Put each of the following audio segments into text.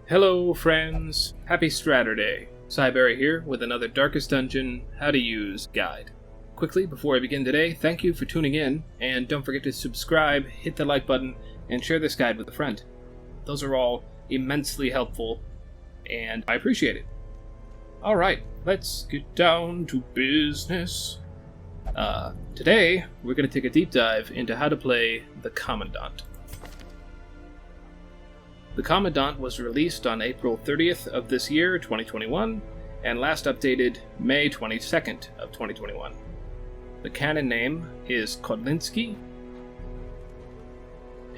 Hello friends, happy Straturday. Psyberry here with another Darkest Dungeon How to Use guide. Quickly, before I begin today, thank you for tuning in, and don't forget to subscribe, hit the like button, and share this guide with a friend. Those are all immensely helpful, and I appreciate it. Alright, let's get down to business. Today, we're going to take a deep dive into how to play the Commandant. The Commandant was released on April 30th of this year, 2021, and last updated May 22nd of 2021. The canon name is Kodlinski,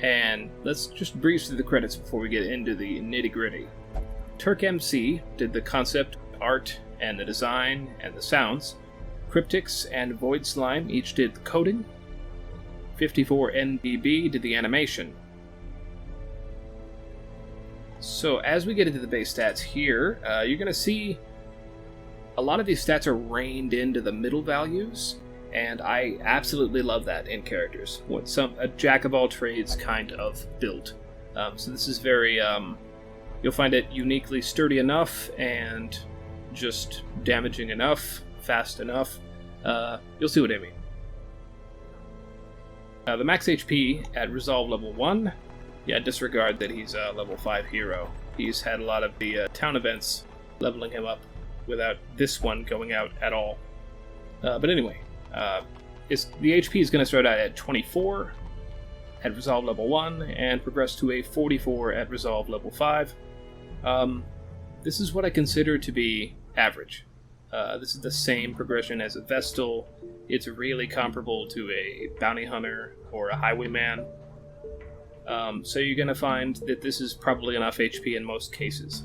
and let's just breeze through the credits before we get into the nitty-gritty. Turk MC did the concept, art, and the design, and the sounds. Cryptics and Void Slime each did the coding. 54NBB did the animation. So as we get into the base stats here, you're going to see a lot of these stats are reined into the middle values, and I absolutely love that in characters. A jack-of-all-trades kind of build. So this is very, you'll find it uniquely sturdy enough and just damaging enough, fast enough. You'll see what I mean. The max HP at Resolve level 1. Yeah, disregard that he's a level 5 hero. He's had a lot of the town events leveling him up without this one going out at all. But anyway, the HP is going to start out at 24 at Resolve level 1 and progress to a 44 at Resolve level 5. This is what I consider to be average. This is the same progression as a Vestal. It's really comparable to a Bounty Hunter or a Highwayman. So you're going to find that this is probably enough HP in most cases.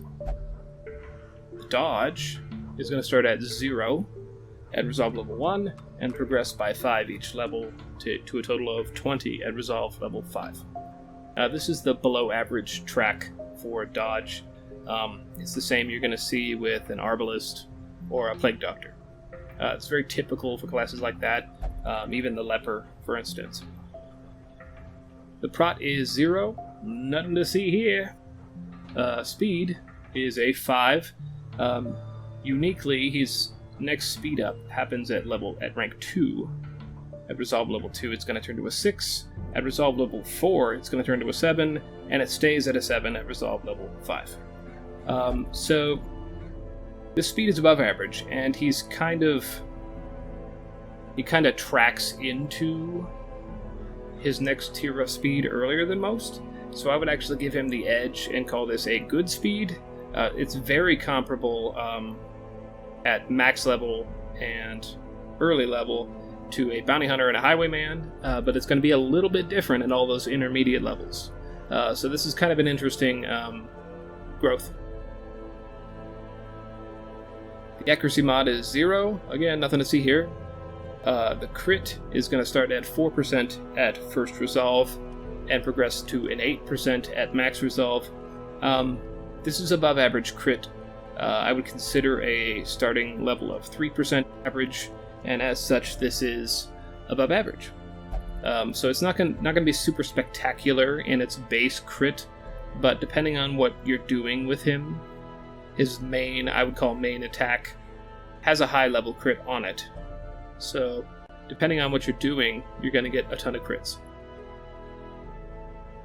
The Dodge is going to start at 0 at Resolve level 1 and progress by 5 each level to a total of 20 at Resolve level 5. This is the below average track for Dodge. It's the same you're going to see with an Arbalist or a Plague Doctor. It's very typical for classes like that, even the Leper, for instance. The Prot is 0, nothing to see here. Speed is a 5. Uniquely, his next speed up happens at rank 2. At Resolve level 2, it's going to turn to a 6. At Resolve level 4, it's going to turn to a 7, and it stays at a 7 at Resolve level 5. So this speed is above average, and he kind of tracks into his next tier of speed earlier than most, so I would actually give him the edge and call this a good speed. It's very comparable at max level and early level to a Bounty Hunter and a Highwayman, but it's going to be a little bit different at all those intermediate levels. So this is kind of an interesting growth. The accuracy mod is 0. Again, nothing to see here. The crit is going to start at 4% at first resolve and progress to an 8% at max resolve. This is above average crit. I would consider a starting level of 3% average, and as such, this is above average. So it's not going to be super spectacular in its base crit, but depending on what you're doing with him, his main, I would call main attack, has a high level crit on it. So, depending on what you're doing, you're going to get a ton of crits.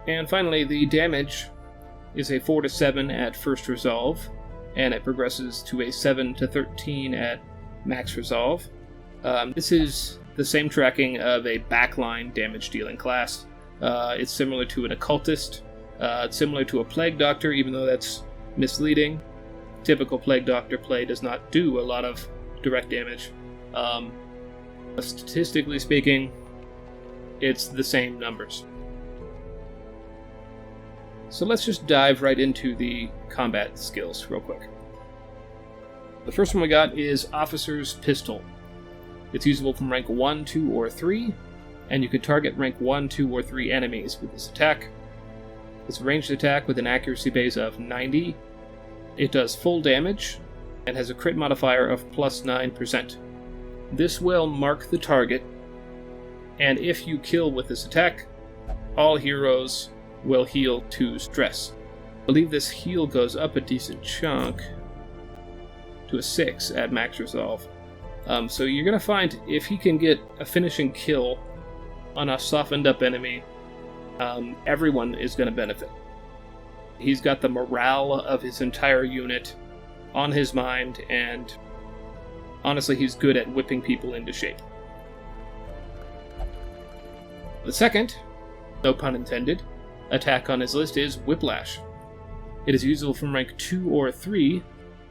And finally, the damage is a 4 to 7 at first resolve, and it progresses to a 7 to 13 at max resolve. This is the same tracking of a backline damage dealing class. It's similar to an occultist. It's similar to a Plague Doctor, even though that's misleading. Typical Plague Doctor play does not do a lot of direct damage. Statistically speaking, it's the same numbers. So let's just dive right into the combat skills real quick. The first one we got is Officer's Pistol. It's usable from rank 1, 2, or 3, and you can target rank 1, 2, or 3 enemies with this attack. It's a ranged attack with an accuracy base of 90. It does full damage and has a crit modifier of plus 9%. This will mark the target, and if you kill with this attack, all heroes will heal 2 stress. believe this heal goes up a decent chunk to a 6 at max resolve. So you're going to find if he can get a finishing kill on a softened up enemy, everyone is going to benefit. He's got the morale of his entire unit on his mind, and honestly, he's good at whipping people into shape. The second, no pun intended, attack on his list is Whiplash. It is usable from rank 2 or 3,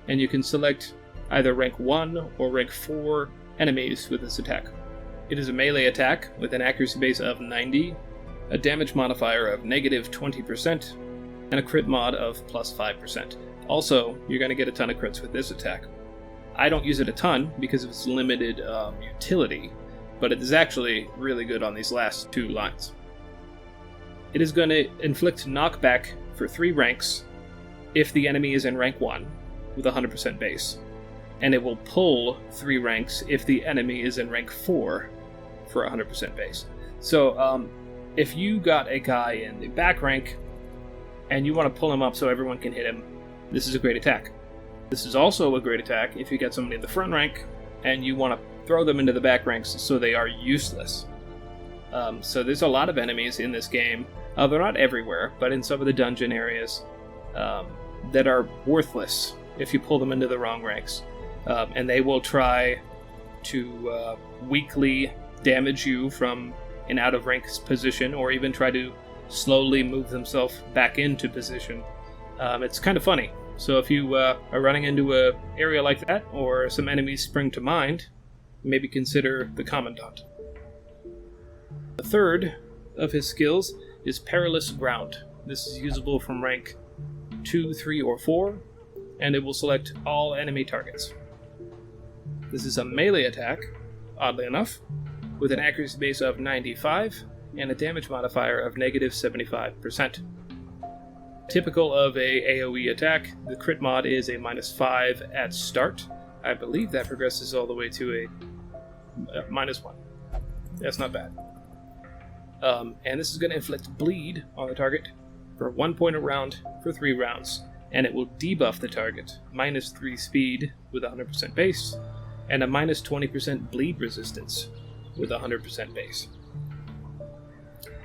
and you can select either rank 1 or rank 4 enemies with this attack. It is a melee attack with an accuracy base of 90, a damage modifier of negative 20%, and a crit mod of plus 5%. Also, you're going to get a ton of crits with this attack. I don't use it a ton because of its limited utility, but it is actually really good on these last 2 lines. It is going to inflict knockback for 3 ranks if the enemy is in rank 1 with 100% base, and it will pull 3 ranks if the enemy is in rank 4 for 100% base. So if you got a guy in the back rank and you want to pull him up so everyone can hit him, this is a great attack. This is also a great attack if you get somebody in the front rank and you want to throw them into the back ranks so they are useless. So there's a lot of enemies in this game. They're not everywhere, but in some of the dungeon areas that are worthless if you pull them into the wrong ranks. And they will try to weakly damage you from an out-of-rank position, or even try to slowly move themselves back into position. It's kind of funny. So if you are running into an area like that, or some enemies spring to mind, maybe consider the Commandant. The third of his skills is Perilous Ground. This is usable from rank 2, 3, or 4, and it will select all enemy targets. This is a melee attack, oddly enough, with an accuracy base of 95 and a damage modifier of negative 75%. Typical of a AoE attack, the crit mod is a -5 at start. I believe that progresses all the way to a -1. That's not bad. And this is going to inflict bleed on the target for 1 point a round for 3 rounds, and it will debuff the target, -3 speed with 100% base, and a -20% bleed resistance with 100% base.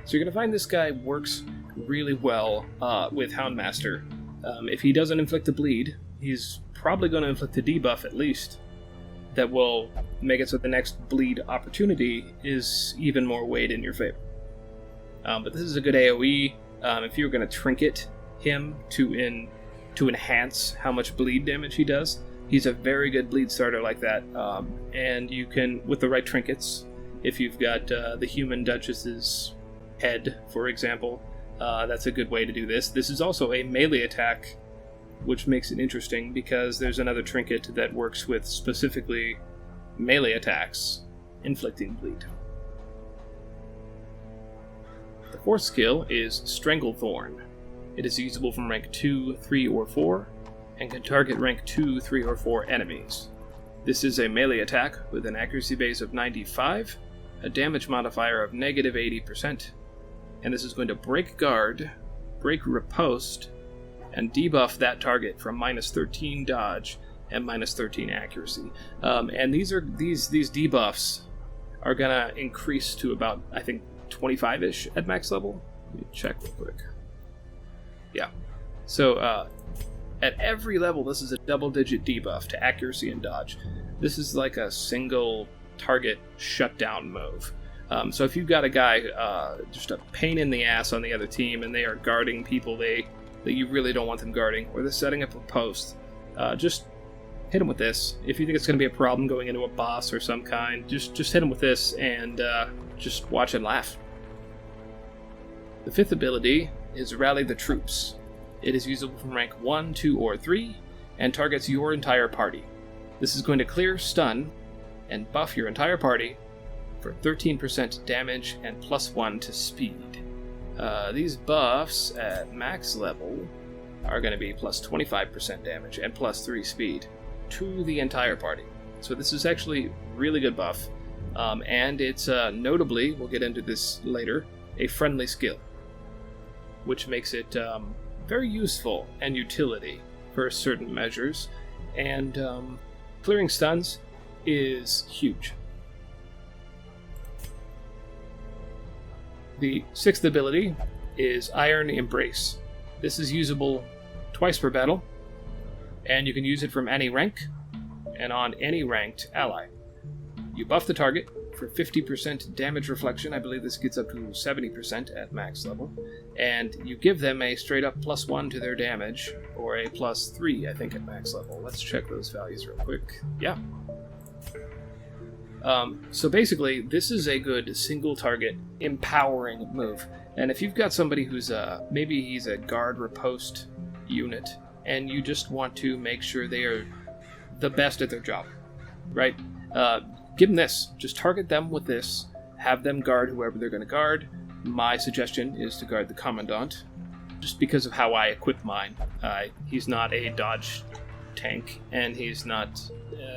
So you're going to find this guy works really well with Houndmaster. If he doesn't inflict the bleed, he's probably going to inflict a debuff at least that will make it so the next bleed opportunity is even more weighed in your favor. But this is a good AoE. If you're going to trinket him to enhance how much bleed damage he does, he's a very good bleed starter like that. And you can, with the right trinkets, if you've got the human Duchess's head, for example, that's a good way to do this. This is also a melee attack, which makes it interesting because there's another trinket that works with specifically melee attacks, inflicting bleed. The fourth skill is Stranglethorn. It is usable from rank 2, 3, or 4, and can target rank 2, 3, or 4 enemies. This is a melee attack with an accuracy base of 95, a damage modifier of negative 80%, and this is going to break guard, break riposte, and debuff that target from -13 dodge and -13 accuracy. And these debuffs are gonna increase to about, I think, 25-ish at max level. Let me check real quick. Yeah. So at every level, this is a double-digit debuff to accuracy and dodge. This is like a single target shutdown move. So if you've got a guy just a pain in the ass on the other team, and they are guarding people that you really don't want them guarding, or they're setting up a post, just hit them with this. If you think it's going to be a problem going into a boss or some kind, just hit them with this and just watch and laugh. The fifth ability is Rally the Troops. It is usable from rank 1, 2, or 3, and targets your entire party. This is going to clear stun and buff your entire party for 13% damage and +1 to speed. These buffs at max level are going to be +25% damage and +3 speed to the entire party. So this is actually really good buff, and it's notably, we'll get into this later, a friendly skill, which makes it very useful and utility for certain measures, and clearing stuns is huge. The 6th ability is Iron Embrace. This is usable twice per battle, and you can use it from any rank and on any ranked ally. You buff the target for 50% damage reflection. I believe this gets up to 70% at max level. And you give them a straight up +1 to their damage, or a +3, I think, at max level. Let's check those values real quick. Yeah. So basically, this is a good single target empowering move. And if you've got somebody who's maybe he's a guard riposte unit, and you just want to make sure they are the best at their job, right? Give them this. Just target them with this. Have them guard whoever they're going to guard. My suggestion is to guard the Commandant, just because of how I equip mine. He's not a dodge tank, and he's not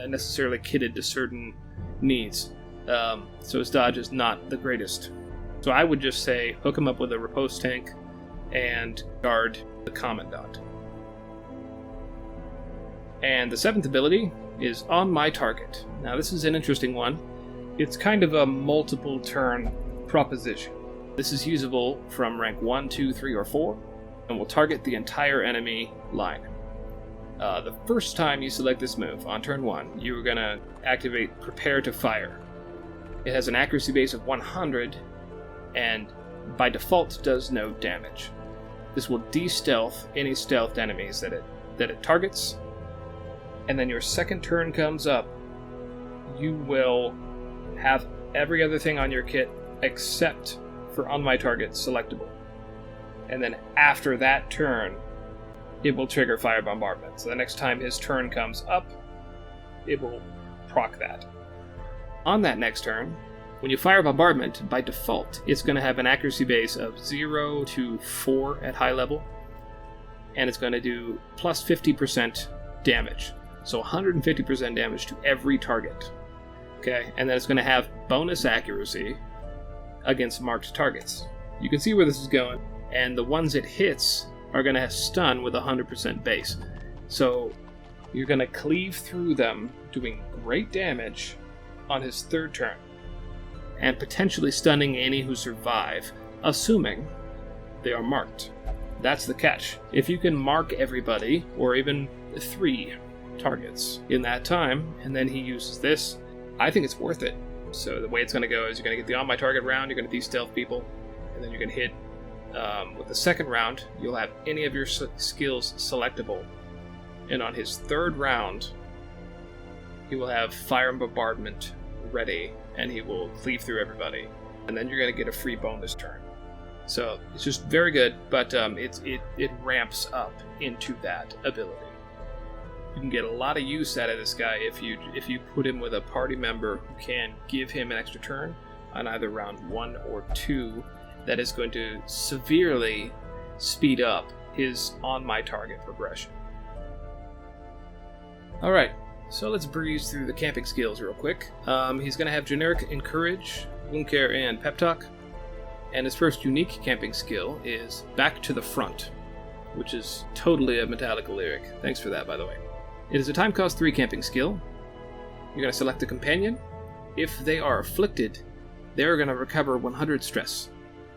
necessarily kitted to certain needs. So his dodge is not the greatest. So I would just say hook him up with a riposte tank and guard the Commandant. And the 7th ability is On My Target. Now this is an interesting one. It's kind of a multiple turn proposition. This is usable from rank 1, 2, 3, or 4, and will target the entire enemy line. The first time you select this move, on turn 1, you're going to activate Prepare to Fire. It has an accuracy base of 100, and by default does no damage. This will de-stealth any stealthed enemies that it targets, and then your second turn comes up, you will have every other thing on your kit except for On My Target selectable. And then after that turn, it will trigger Fire Bombardment. So the next time his turn comes up, it will proc that. On that next turn, when you fire Bombardment, by default, it's going to have an accuracy base of 0 to 4 at high level, and it's going to do plus 50% damage. So 150% damage to every target. Okay, and then it's going to have bonus accuracy against marked targets. You can see where this is going, and the ones it hits are going to stun with 100% base. So you're going to cleave through them, doing great damage on his third turn, and potentially stunning any who survive, assuming they are marked. That's the catch. If you can mark everybody, or even 3 targets in that time, and then he uses this, I think it's worth it. So the way it's going to go is you're going to get the On My Target round, you're going to de-stealth people, and then you're going to hit with the second round, you'll have any of your skills selectable, and on his third round, he will have Fire and Bombardment ready, and he will cleave through everybody, and then you're going to get a free bonus turn. So it's just very good, but it ramps up into that ability. You can get a lot of use out of this guy if you put him with a party member who can give him an extra turn on either round 1 or 2. That is going to severely speed up his On My Target progression. Alright, so let's breeze through the camping skills real quick. He's going to have Generic Encourage, Wound Care, and Pep Talk. And his first unique camping skill is Back to the Front, which is totally a Metallica lyric. Thanks for that, by the way. It is a time cost 3 camping skill. You're going to select a companion. If they are afflicted, they're going to recover 100 stress.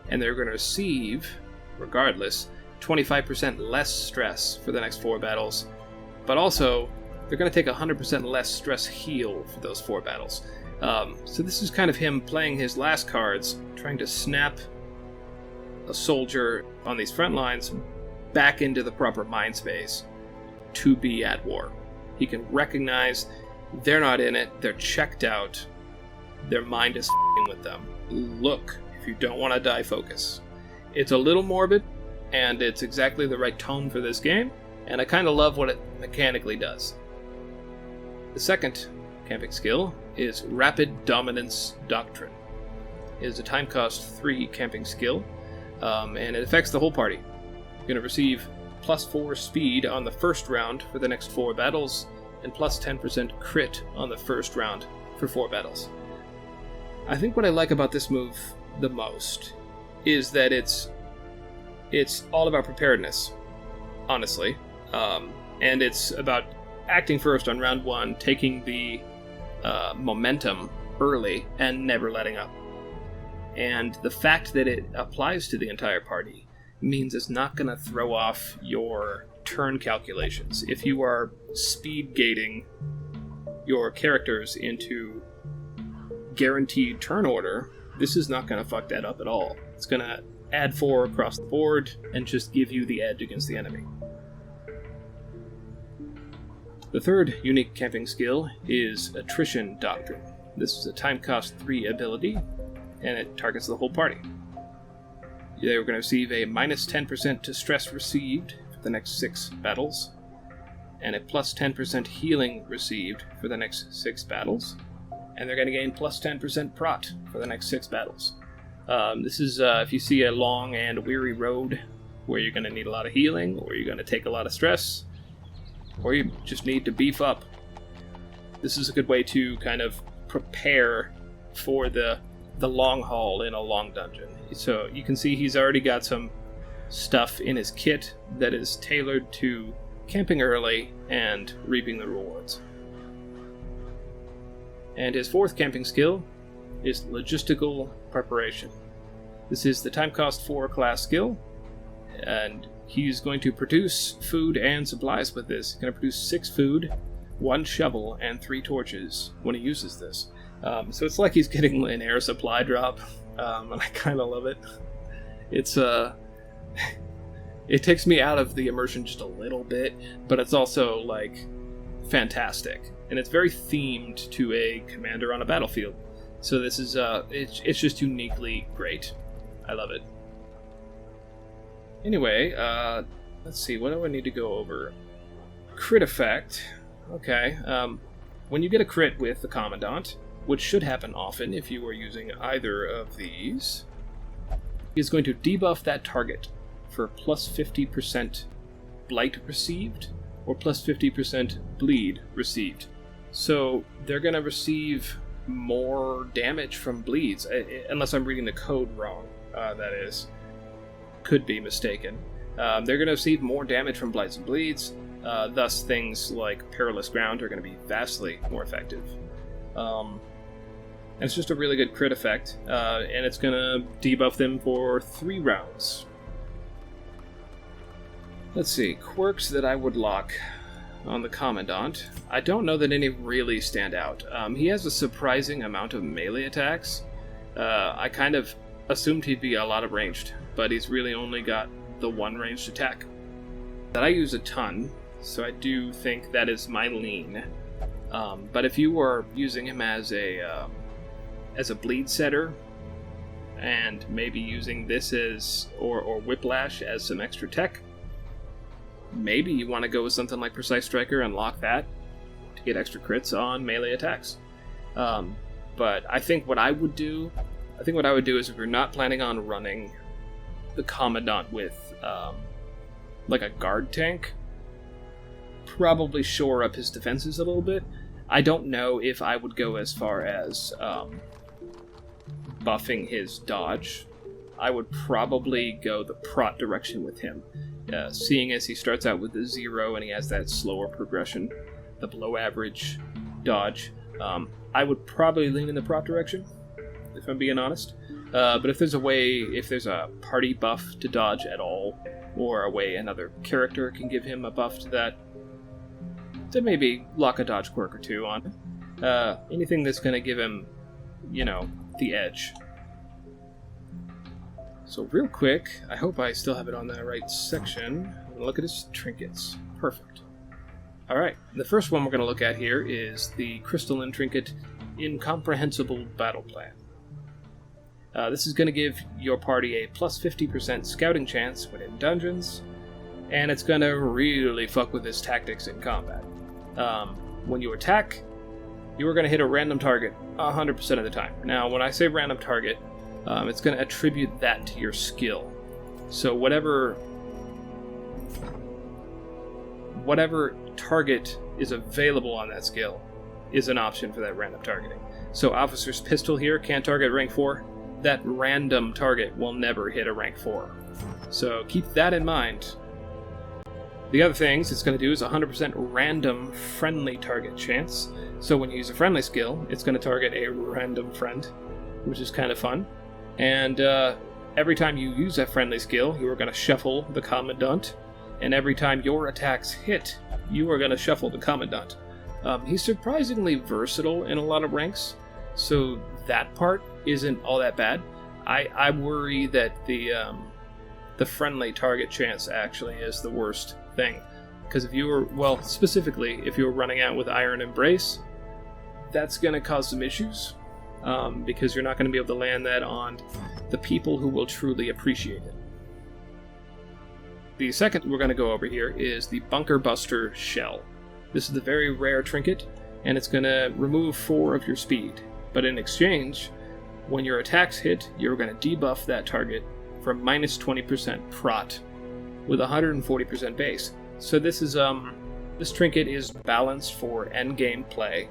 And they're going to receive, regardless, 25% less stress for the next 4 battles. But also, they're going to take 100% less stress heal for those 4 battles. So this is kind of him playing his last cards, trying to snap a soldier on these front lines back into the proper mind space to be at war. He can recognize they're not in it, they're checked out, their mind is f***ing with them. Look, if you don't want to die, focus. It's a little morbid, and it's exactly the right tone for this game, and I kind of love what it mechanically does. The second camping skill is Rapid Dominance Doctrine. It is a time cost 3 camping skill, and it affects the whole party. You're going to receive plus 4 speed on the first round for the next 4 battles, and plus 10% crit on the first round for 4 battles. I think what I like about this move the most is that it's all about preparedness. honestly. And it's about acting first on round 1, taking the momentum early, and never letting up. And the fact that it applies to the entire party means it's not going to throw off your turn calculations. If you are speed gating your characters into guaranteed turn order, this is not going to fuck that up at all. It's going to add 4 across the board and just give you the edge against the enemy. The third unique camping skill is Attrition Doctrine. This is a time cost 3 ability, and it targets the whole party. They are going to receive a minus 10% to stress received for the next 6 battles, and a plus 10% healing received for the next 6 battles, and they're going to gain plus 10% prot for the next 6 battles. This is if you see a long and weary road where you're going to need a lot of healing, or you're going to take a lot of stress, or you just need to beef up. This is a good way to kind of prepare for the long haul in a long dungeon. So you can see he's already got some stuff in his kit that is tailored to camping early and reaping the rewards. And his fourth camping skill is Logistical Preparation. This is the time cost 4 class skill, and he's going to produce food and supplies with this. He's going to produce 6 food, 1 shovel, and 3 torches when he uses this. So it's like he's getting an air supply drop, and I kind of love it. It's it takes me out of the immersion just a little bit, but it's also like fantastic, and it's very themed to a commander on a battlefield. So this is it's just uniquely great. I love it. Anyway, let's see, what do I need to go over? Crit effect. Okay, when you get a crit with the Commandant, which should happen often if you are using either of these, is going to debuff that target for plus 50% blight received or plus 50% bleed received. So they're going to receive more damage from bleeds, unless I'm reading the code wrong, that is. Could be mistaken. They're going to receive more damage from blights and bleeds, thus things like Perilous Ground are going to be vastly more effective. And it's just a really good crit effect, and it's going to debuff them for 3 rounds. Let's see, quirks that I would lock on the Commandant. I don't know that any really stand out. He has a surprising amount of melee attacks. I kind of assumed he'd be a lot of ranged, but he's really only got the 1 ranged attack that I use a ton, so I do think that is my lean. But if you were using him as a bleed setter, and maybe using this as or Whiplash as some extra tech, maybe you want to go with something like Precise Striker and lock that to get extra crits on melee attacks. But I think what I would do is, if you're not planning on running the Commandant with like a guard tank, probably shore up his defenses a little bit. I don't know if I would go as far as buffing his dodge. I would probably go the prot direction with him. Seeing as he starts out with a 0 and he has that slower progression, the below average dodge, I would probably lean in the prot direction, if I'm being honest. But if there's a party buff to dodge at all, or a way another character can give him a buff to that, then maybe lock a dodge quirk or 2 on him. Anything that's going to give him, the edge. So real quick, I hope I still have it on the right section. Look at his trinkets. Perfect. Alright, the first one we're going to look at here is the Crystalline Trinket Incomprehensible Battle Plan. This is going to give your party a plus 50% scouting chance when in dungeons, and it's going to really fuck with his tactics in combat. When you attack, you are going to hit a random target 100% of the time. Now, when I say random target, it's going to attribute that to your skill. So whatever target is available on that skill is an option for that random targeting. So Officer's Pistol here can't target rank 4. That random target will never hit a rank 4. So keep that in mind. The other things it's going to do is 100% random friendly target chance. So when you use a friendly skill, it's going to target a random friend, which is kind of fun. And every time you use a friendly skill, you are going to shuffle the Commandant. And every time your attacks hit, you are going to shuffle the Commandant. He's surprisingly versatile in a lot of ranks, so that part isn't all that bad. I worry that the friendly target chance actually is the worst thing. Because if you were, well, specifically, if you were running out with Iron Embrace, that's going to cause some issues. Because you're not going to be able to land that on the people who will truly appreciate it. The second we're going to go over here is the Bunker Buster Shell. This is the very rare trinket, and it's going to remove 4 of your speed. But in exchange, when your attacks hit, you're going to debuff that target from minus 20% prot with 140% base. So this is this trinket is balanced for endgame play.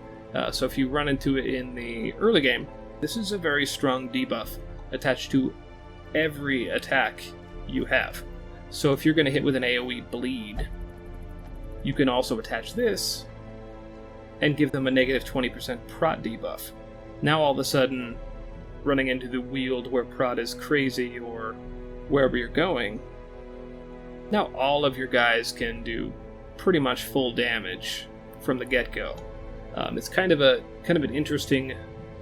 So if you run into it in the early game, this is a very strong debuff attached to every attack you have. So if you're going to hit with an AoE bleed, you can also attach this and give them a negative 20% prot debuff. Now all of a sudden, running into the wield where prot is crazy or wherever you're going, now all of your guys can do pretty much full damage from the get-go. It's kind of an interesting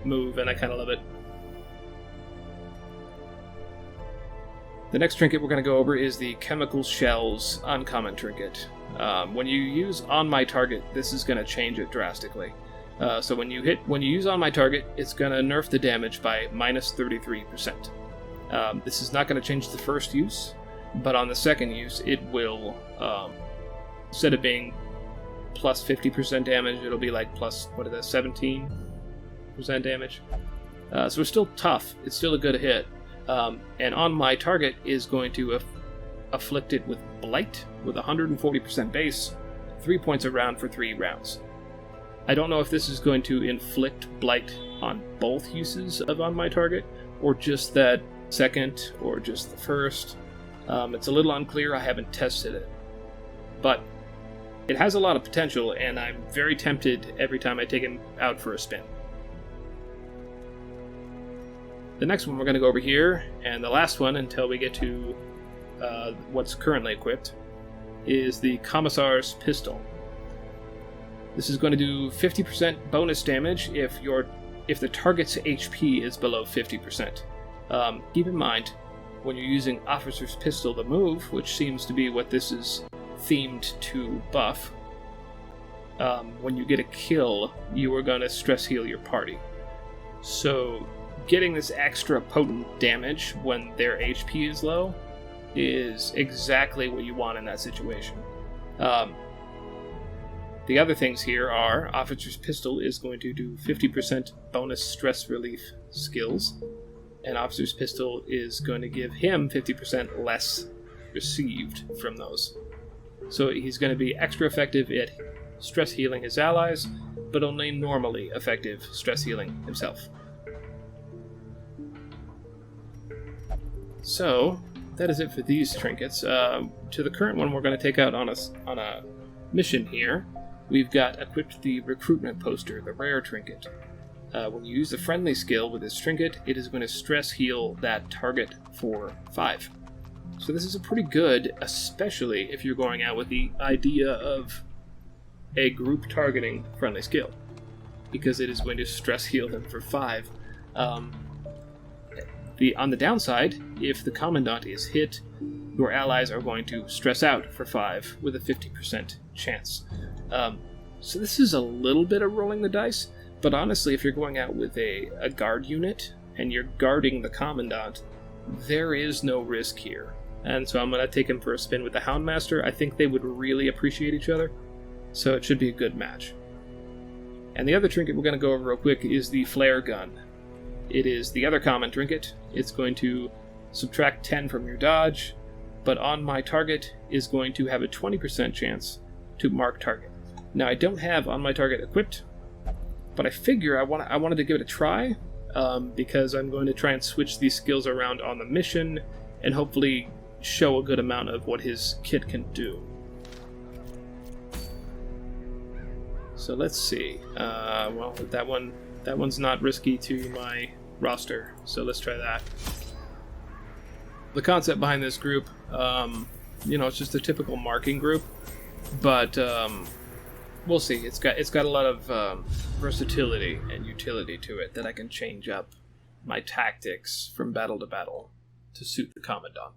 move, and I kind of love it. The next trinket we're going to go over is the Chemical Shells Uncommon Trinket. When you use On My Target, this is going to change it drastically. So when you use On My Target, it's going to nerf the damage by minus 33%. This is not going to change the first use, but on the second use, it will, instead of being plus 50% damage, it'll be like plus, 17% damage. So it's still tough. It's still a good hit. And On My Target is going to afflict it with Blight with 140% base, 3 points a round for 3 rounds. I don't know if this is going to inflict Blight on both uses of On My Target, or just that second, or just the first. It's a little unclear, I haven't tested it. But it has a lot of potential, and I'm very tempted every time I take him out for a spin. The next one we're going to go over here, and the last one until we get to what's currently equipped, is the Commissar's Pistol. This is going to do 50% bonus damage if the target's HP is below 50%. Keep in mind, when you're using Officer's Pistol, the move, which seems to be what this is themed to buff, when you get a kill, you are going to stress heal your party. So getting this extra potent damage when their HP is low is exactly what you want in that situation. The other things here are Officer's Pistol is going to do 50% bonus stress relief skills, and Officer's Pistol is going to give him 50% less received from those. So he's going to be extra effective at stress healing his allies, but only normally effective stress healing himself. So that is it for these trinkets. To the current one we're going to take out on a mission here, we've got equipped the recruitment poster, the rare trinket. When you use the friendly skill with this trinket, it is going to stress heal that target for 5. So this is a pretty good, especially if you're going out with the idea of a group targeting friendly skill, because it is going to stress heal them for 5. On the downside, if the Commandant is hit, your allies are going to stress out for 5 with a 50% chance. So this is a little bit of rolling the dice, but honestly, if you're going out with a guard unit and you're guarding the Commandant, there is no risk here. And so I'm going to take him for a spin with the Houndmaster. I think they would really appreciate each other, so it should be a good match. And the other trinket we're going to go over real quick is the Flare Gun. It is the other common trinket. It's going to subtract 10 from your dodge, but On My Target is going to have a 20% chance to mark target. Now, I don't have On My Target equipped, but I figure I wanted to give it a try, because I'm going to try and switch these skills around on the mission and hopefully show a good amount of what his kit can do. So let's see. Well, that one's not risky to my roster, so let's try that. The concept behind this group, it's just a typical marking group, but we'll see. It's got a lot of versatility and utility to it that I can change up my tactics from battle to battle to suit the Commandant.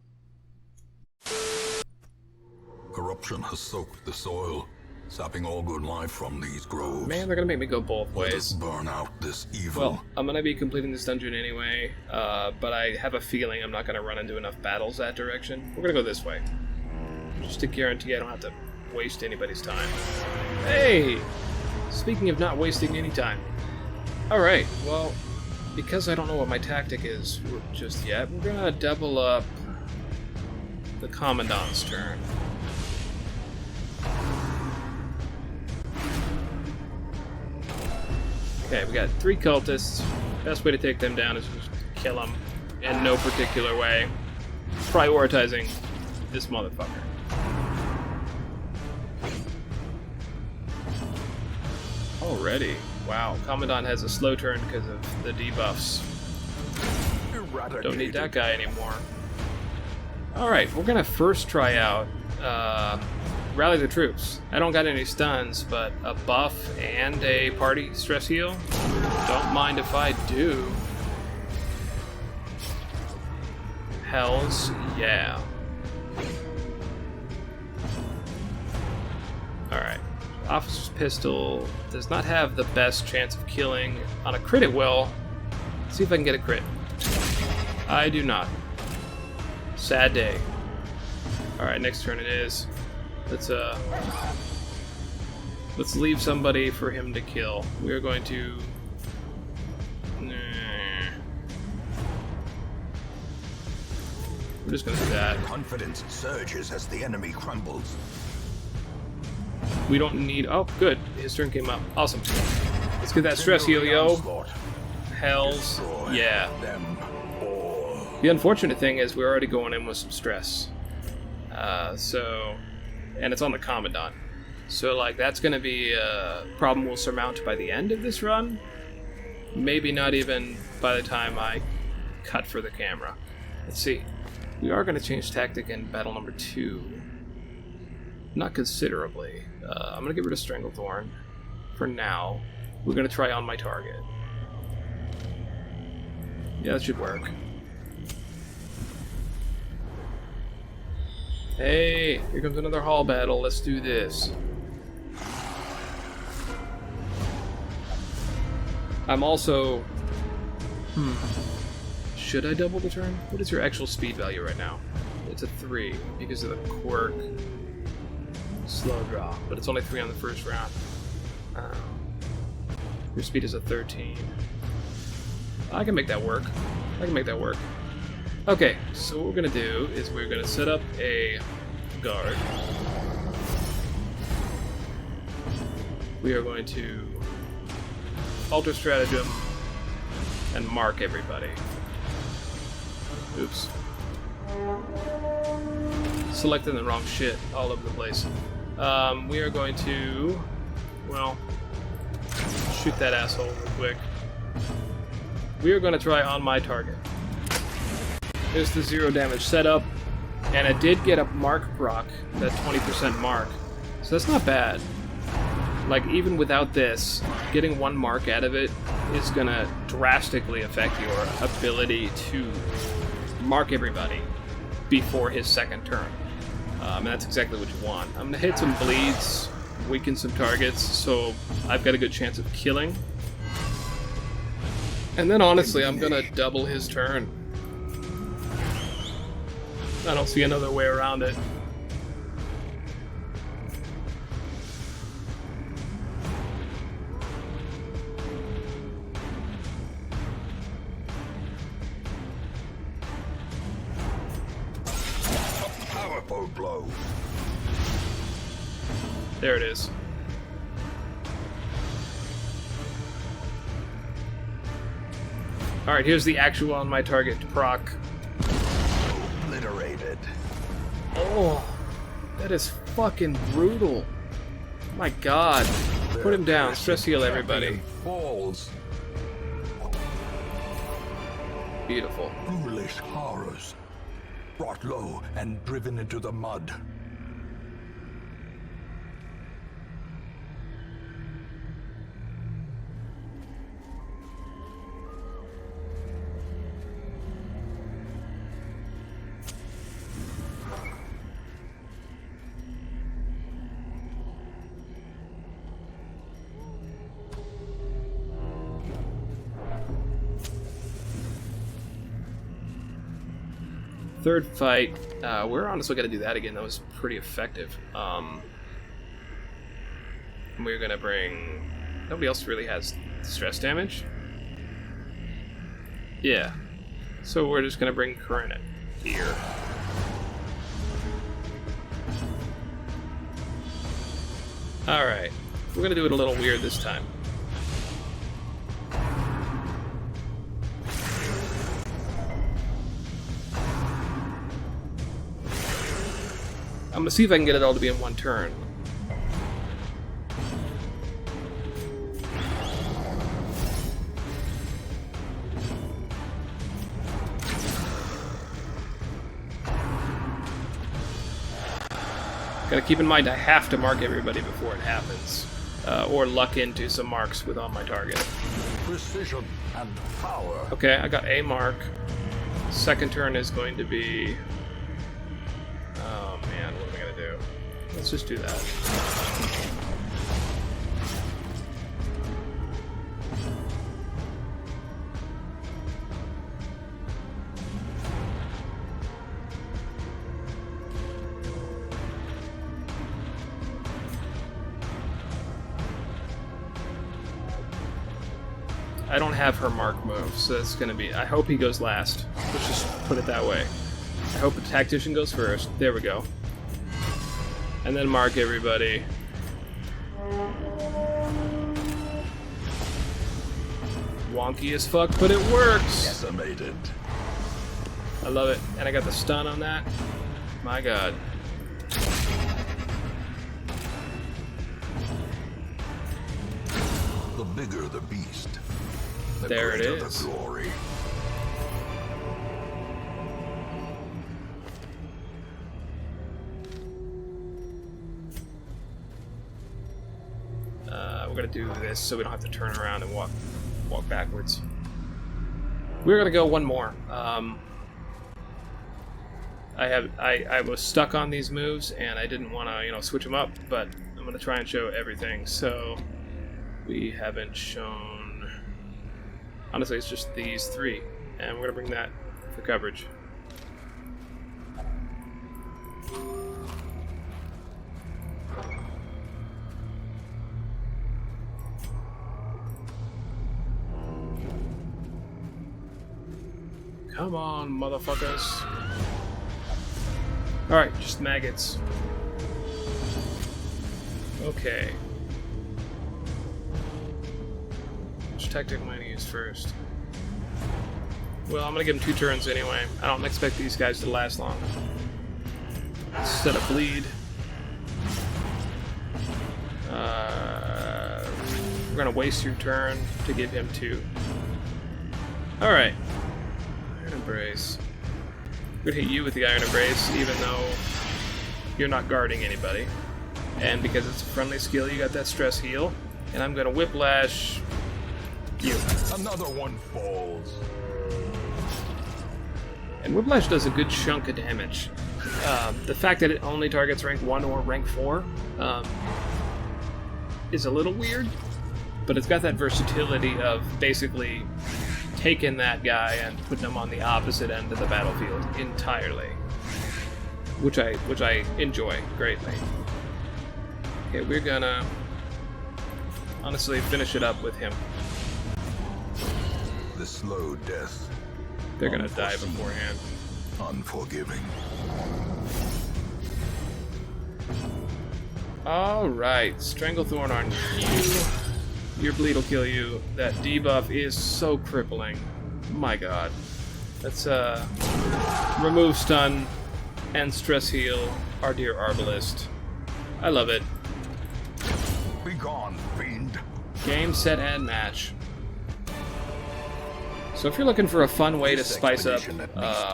Corruption has soaked the soil, sapping all good life from these groves. Man, they're gonna make me go both ways. Let us burn out this evil. Well, I'm gonna be completing this dungeon anyway, but I have a feeling I'm not gonna run into enough battles that direction. We're gonna go this way, just to guarantee I don't have to waste anybody's time. Hey! Speaking of not wasting any time. Alright, well, because I don't know what my tactic is just yet, we're gonna double up the Commandant's turn. Okay, we got 3 cultists. Best way to take them down is just kill them in no particular way. Prioritizing this motherfucker. Already. Wow, Commandant has a slow turn because of the debuffs. Don't need that guy anymore. Alright, we're gonna first try out Rally the Troops. I don't got any stuns, but a buff and a party stress heal. Don't mind if I do. Hells yeah. Alright. Officer's Pistol does not have the best chance of killing. On a crit it will. Let's see if I can get a crit. I do not. Sad day. Alright, next turn it is. Let's leave somebody for him to kill. We are going to... We're just gonna do that. Confidence surges as the enemy crumbles. We don't need... Oh, good. His turn came up. Awesome. Let's get that stress heal, yo. Hells yeah. The unfortunate thing is we're already going in with some stress. And it's on the Commandant. So, like, that's going to be a problem we'll surmount by the end of this run. Maybe not even by the time I cut for the camera. Let's see. We are going to change tactic in battle number 2. Not considerably. I'm going to get rid of Stranglethorn for now. We're going to try on my target. Yeah, that should work. Hey, here comes another hall battle. Let's do this. I'm also... Should I double the turn? What is your actual speed value right now? It's a 3 because of the quirk. Slow draw, but it's only 3 on the first round. Your speed is a 13. I can make that work. Okay, so what we're going to do is we're going to set up a guard. We are going to alter stratagem and mark everybody. Oops. Selecting the wrong shit all over the place. We are going to, well, shoot that asshole real quick. We are going to try on my target. There's the 0 damage setup, and it did get a mark proc, that 20% mark, so that's not bad. Like, even without this, getting 1 mark out of it is gonna drastically affect your ability to mark everybody before his second turn. And that's exactly what you want. I'm gonna hit some bleeds, weaken some targets, so I've got a good chance of killing. And then honestly, I'm gonna double his turn. I don't see another way around it. Powerful blow. There it is. Alright, here's the actual on my target proc. Obliterated. Oh, that is fucking brutal. My god. Put him down. Stress heal everybody. Falls. Beautiful. Foolish horrors. Brought low and driven into the mud. Third fight, we're honestly going to do that again. That was pretty effective. We're going to bring... Nobody else really has stress damage. Yeah. So we're just going to bring Commandant here. Alright. We're going to do it a little weird this time. I'm gonna see if I can get it all to be in one turn. Gotta keep in mind I have to mark everybody before it happens. Or luck into some marks with on my target. Precision and power. Okay, I got a mark. Second turn is going to be... Oh man, what am I gonna do? Let's just do that. I don't have her mark move, so it's gonna be... I hope he goes last. Let's just put it that way. I hope the tactician goes first. There we go. And then mark everybody. Wonky as fuck, but it works! Decimated. I love it. And I got the stun on that. My god. The bigger the beast, the There it greater is. the glory. We're gonna do this so we don't have to turn around and walk backwards. We're gonna go one more. I was stuck on these moves and I didn't want to switch them up, but I'm gonna try and show everything. So we haven't shown. Honestly, it's just these three, and we're gonna bring that for coverage. Come on, motherfuckers. Alright, just maggots. Okay. Which tactic am I going to use first? Well, I'm going to give them 2 turns anyway. I don't expect these guys to last long. Set a bleed. We're going to waste your turn to give him 2. Alright. Iron Embrace. I'm going to hit you with the Iron Embrace, even though you're not guarding anybody. And because it's a friendly skill, you got that stress heal. And I'm going to Whiplash you. Another one falls. And Whiplash does a good chunk of damage. The fact that it only targets rank 1 or rank 4 is a little weird, but it's got that versatility of basically taking that guy and putting him on the opposite end of the battlefield entirely, which I enjoy greatly. Okay, we're gonna honestly finish it up with him. The slow death. They're gonna die beforehand. Unforgiving. Alright, Stranglethorn on you. Your bleed will kill you. That debuff is so crippling. My god. Let's remove stun and stress heal our dear Arbalist. I love it. Begone. Begone, fiend. Game, set, and match. So if you're looking for a fun way to spice up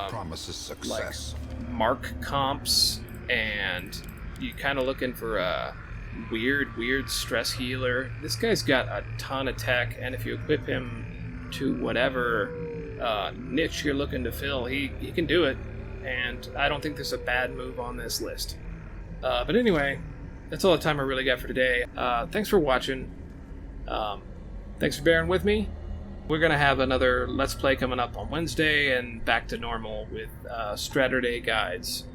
promises success. like mark comps, and you kind of looking for a weird stress healer, this guy's got a ton of tech, and if you equip him to whatever niche you're looking to fill, he can do it, and I don't think there's a bad move on this list. But anyway, that's all the time I really got for today. Thanks for watching. Thanks for bearing with me. We're going to have another Let's Play coming up on Wednesday, and back to normal with Straturday guides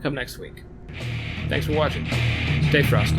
come next week. Thanks for watching. Stay frosty.